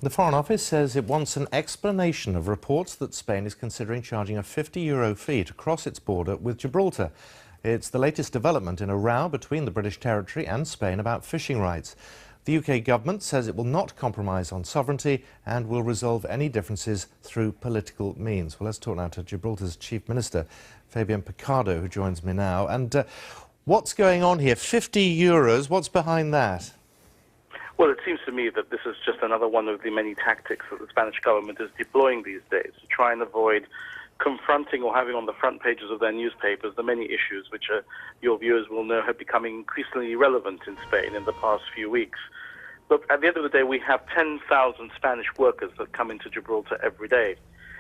The Foreign Office says it wants an explanation of reports that Spain is considering charging a €50 fee to cross its border with Gibraltar. It's the latest development in a row between the British territory and Spain about fishing rights. The UK government says it will not compromise on sovereignty and will resolve any differences through political means. Well, let's talk now to Gibraltar's Chief Minister, Fabian Picardo, who joins me now. And what's going on here? €50, what's behind that? Well, it seems to me that this is just another one of the many tactics that the Spanish government is deploying these days to try and avoid confronting or having on the front pages of their newspapers the many issues which your viewers will know have become increasingly relevant in Spain in the past few weeks. Look, at the end of the day, we have 10,000 Spanish workers that come into Gibraltar every day.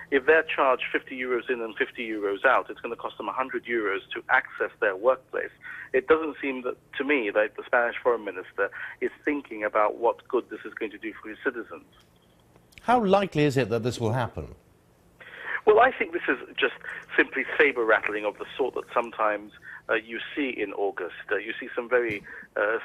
If they're charged €50 in and €50 out, it's going to cost them €100 to access their workplace. It doesn't seem to me that the Spanish foreign minister is thinking about what good this is going to do for his citizens. How likely is it that this will happen? Well, I think this is just simply saber-rattling of the sort that sometimes you see in August. You see some very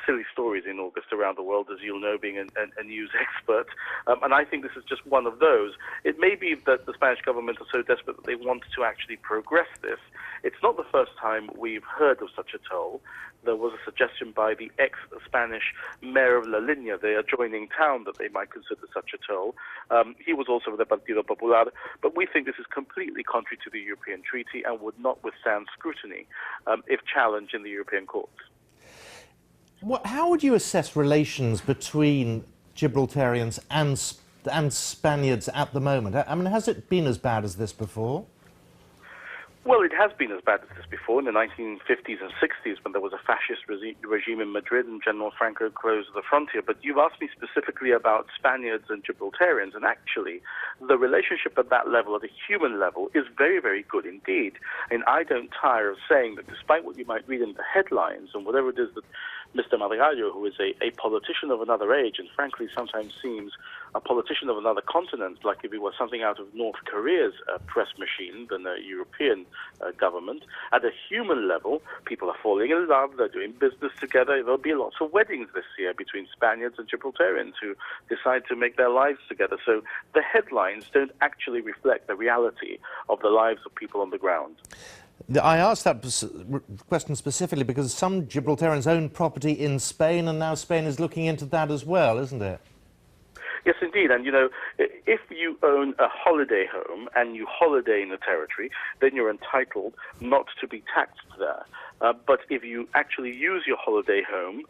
silly stories in August around the world, as you'll know, being a news expert. And I think this is just one of those. It may be that the Spanish government are so desperate that they want to actually progress this. It's not the first time we've heard of such a toll. There was a suggestion by the ex-Spanish mayor of La Línea, the adjoining town, that they might consider such a toll. He was also with the Partido Popular, but we think this is completely contrary to the European Treaty and would not withstand scrutiny if challenged in the European courts. How would you assess relations between Gibraltarians and Spaniards at the moment? I mean, has it been as bad as this before? Well, it has been as bad as this before in the 1950s and 60s when there was a fascist regime in Madrid and General Franco closed the frontier. But you've asked me specifically about Spaniards and Gibraltarians, and actually the relationship at that level, at a human level, is very, very good indeed. And I don't tire of saying that despite what you might read in the headlines and whatever it is that Mr. Margallo, who is a politician of another age and frankly sometimes seems a politician of another continent, like if he was something out of North Korea's press machine than a European government. At a human level, people are falling in love, they're doing business together. There'll be lots of weddings this year between Spaniards and Gibraltarians who decide to make their lives together. So the headlines don't actually reflect the reality of the lives of people on the ground. I asked that question specifically because some Gibraltarians own property in Spain, and now Spain is looking into that as well, isn't it? Yes, indeed. And, you know, if you own a holiday home and you holiday in the territory, then you're entitled not to be taxed there. But if you actually use your holiday home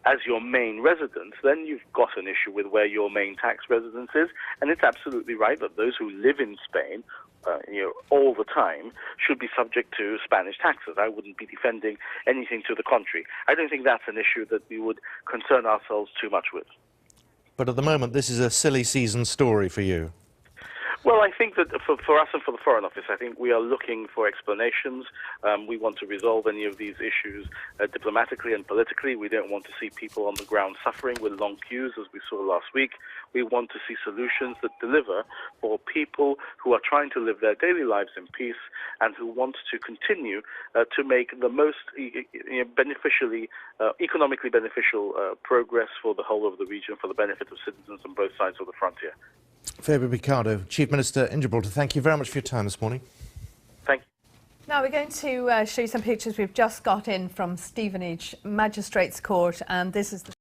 as your main residence, then you've got an issue with where your main tax residence is. And it's absolutely right that those who live in Spain all the time should be subject to Spanish taxes. I wouldn't be defending anything to the contrary. I don't think that's an issue that we would concern ourselves too much with. But at the moment, this is a silly season story for you. Well, I think that for us and for the Foreign Office, I think we are looking for explanations. We want to resolve any of these issues diplomatically and politically. We don't want to see people on the ground suffering with long queues, as we saw last week. We want to see solutions that deliver for people who are trying to live their daily lives in peace and who want to continue to make the most economically beneficial progress for the whole of the region, for the benefit of citizens on both sides of the frontier. Fabian Picardo, Chief Minister in Gibraltar, thank you very much for your time this morning. Thank you. Now we're going to show you some pictures we've just got in from Stevenage Magistrates Court, and this is the